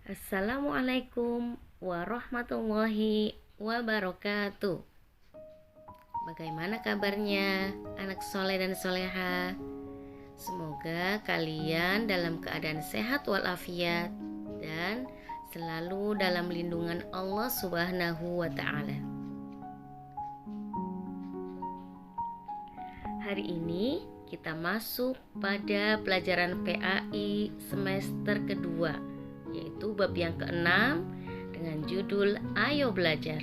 Assalamualaikum warahmatullahi wabarakatuh. Bagaimana kabarnya anak soleh dan soleha? Semoga kalian dalam keadaan sehat walafiat dan selalu dalam lindungan Allah Subhanahu wa ta'ala. Hari ini kita masuk pada pelajaran PAI semester kedua, yaitu bab yang keenam dengan judul Ayo Belajar.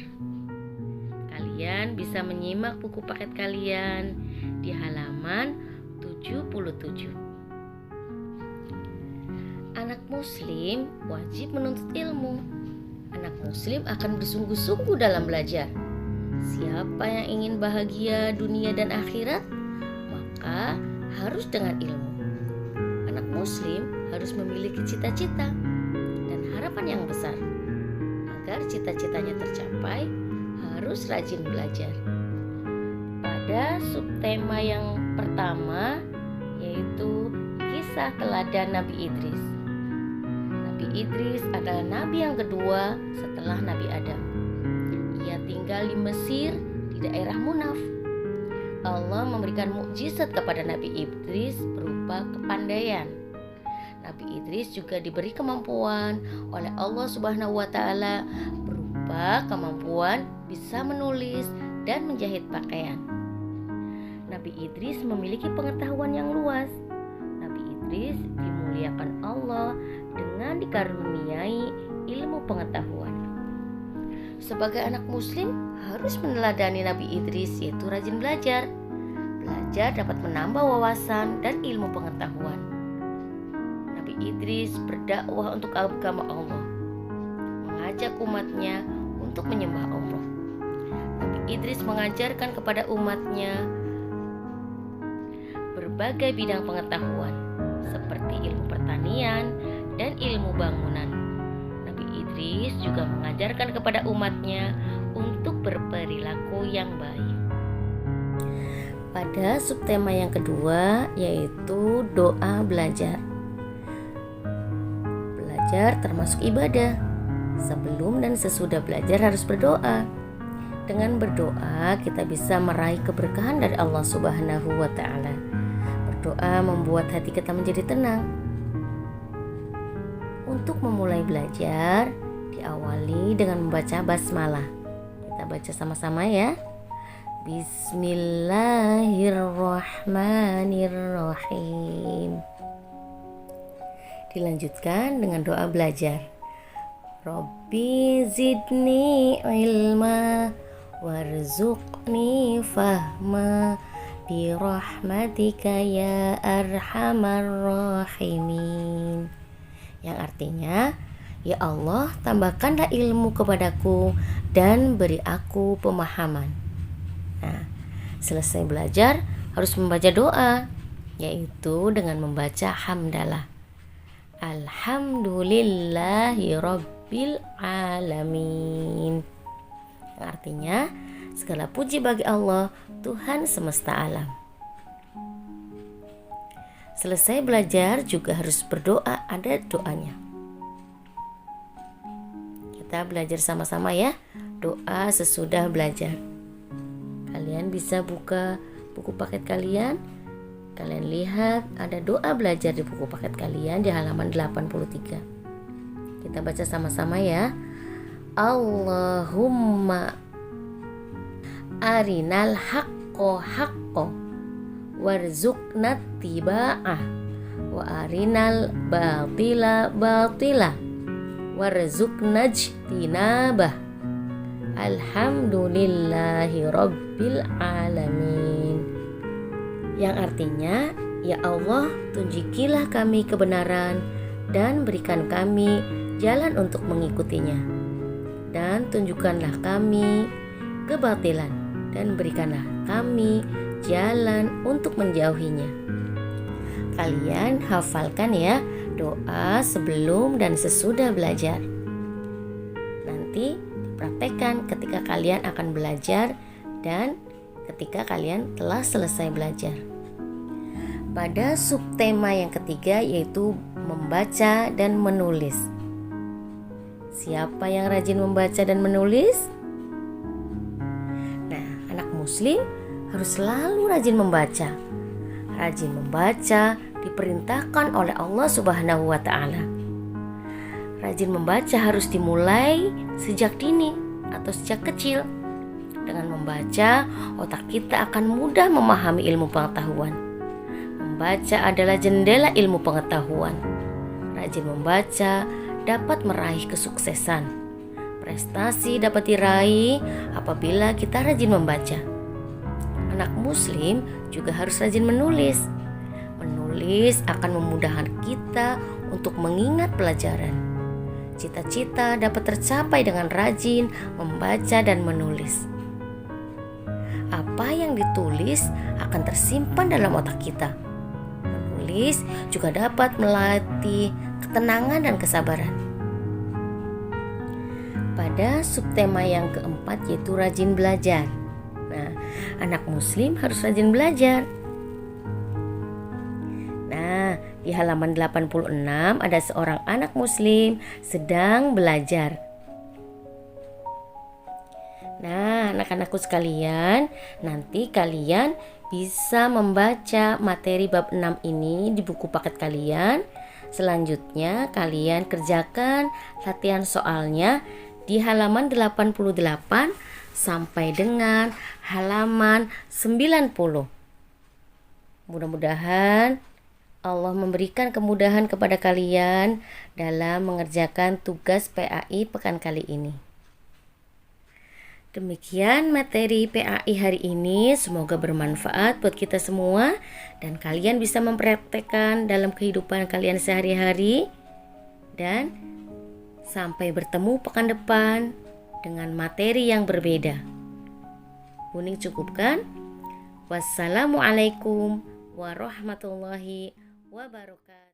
Kalian bisa menyimak buku paket kalian di halaman 77. Anak muslim wajib menuntut ilmu. Anak muslim akan bersungguh-sungguh dalam belajar. Siapa yang ingin bahagia dunia dan akhirat, maka harus dengan ilmu. Anak muslim harus memiliki cita-cita dan harapan yang besar. Agar cita-citanya tercapai, harus rajin belajar. Pada subtema yang pertama, yaitu kisah teladan Nabi Idris. Nabi Idris adalah nabi yang kedua setelah Nabi Adam. Ia tinggal di Mesir, di daerah Munaf. Allah memberikan mukjizat kepada Nabi Idris berupa kepandaian. Nabi Idris juga diberi kemampuan oleh Allah Subhanahu wa ta'ala berupa kemampuan bisa menulis dan menjahit pakaian. Nabi Idris memiliki pengetahuan yang luas. Nabi Idris dimuliakan Allah dengan dikaruniai ilmu pengetahuan. Sebagai anak muslim harus meneladani Nabi Idris, yaitu rajin belajar. Belajar dapat menambah wawasan dan ilmu pengetahuan. Nabi Idris berdakwah untuk agama Allah, mengajak umatnya untuk menyembah Allah. Nabi Idris mengajarkan kepada umatnya berbagai bidang pengetahuan seperti ilmu pertanian dan ilmu bangunan. Nabi Idris juga mengajarkan kepada umatnya untuk berperilaku yang baik. Pada subtema yang kedua, yaitu doa belajar. Belajar termasuk ibadah. Sebelum dan sesudah belajar harus berdoa. Dengan berdoa kita bisa meraih keberkahan dari Allah Subhanahu wa ta'ala. Berdoa membuat hati kita menjadi tenang. Untuk memulai belajar, diawali dengan membaca basmalah. Kita baca sama-sama ya. Bismillahirrahmanirrahim. Dilanjutkan dengan doa belajar. Rabbi zidni ilma warzuqni fahma birahmatika ya arhamar rahimin. Yang artinya, ya Allah, tambahkanlah ilmu kepadaku dan beri aku pemahaman. Nah, selesai belajar harus membaca doa, yaitu dengan membaca hamdalah. Alhamdulillahi rabbil alamin. Yang artinya, segala puji bagi Allah, Tuhan semesta alam. Selesai belajar juga harus berdoa, ada doanya. Kita belajar sama-sama ya, doa sesudah belajar. Kalian bisa buka buku paket kalian. Kalian lihat ada doa belajar di buku paket kalian di halaman 83. Kita baca sama-sama ya. Allahumma arinal haqqo haqqo warzuqna tiba'ah wa arinal batila batila warzuqna jtinabah. Alhamdulillahi rabbil alamin. Yang artinya, ya Allah, tunjukilah kami kebenaran dan berikan kami jalan untuk mengikutinya, dan tunjukkanlah kami kebatilan dan berikanlah kami jalan untuk menjauhinya. Kalian hafalkan ya doa sebelum dan sesudah belajar. Nanti dipraktekkan ketika kalian akan belajar dan ketika kalian telah selesai belajar. Pada subtema yang ketiga, yaitu membaca dan menulis. Siapa yang rajin membaca dan menulis? Nah, anak muslim harus selalu rajin membaca. Rajin membaca diperintahkan oleh Allah Subhanahu wa Ta'ala. Rajin membaca harus dimulai sejak dini atau sejak kecil. Dengan membaca, otak kita akan mudah memahami ilmu pengetahuan. Membaca adalah jendela ilmu pengetahuan. Rajin membaca dapat meraih kesuksesan. Prestasi dapat diraih apabila kita rajin membaca. Anak muslim juga harus rajin menulis. Menulis akan memudahkan kita untuk mengingat pelajaran. Cita-cita dapat tercapai dengan rajin membaca dan menulis. Apa yang ditulis akan tersimpan dalam otak kita. Menulis juga dapat melatih ketenangan dan kesabaran. Pada subtema yang keempat yaitu rajin belajar. Nah, anak muslim harus rajin belajar. Nah, di halaman 86 ada seorang anak muslim sedang belajar. Nah, anak-anakku sekalian, nanti kalian bisa membaca materi bab 6 ini di buku paket kalian. Selanjutnya kalian kerjakan latihan soalnya di halaman 88 sampai dengan halaman 90. Mudah-mudahan Allah memberikan kemudahan kepada kalian dalam mengerjakan tugas PAI pekan kali ini. Demikian materi PAI hari ini, semoga bermanfaat buat kita semua dan kalian bisa mempraktekkan dalam kehidupan kalian sehari-hari. Dan sampai bertemu pekan depan dengan materi yang berbeda. Kuning cukupkan? Wassalamualaikum warahmatullahi wabarakatuh.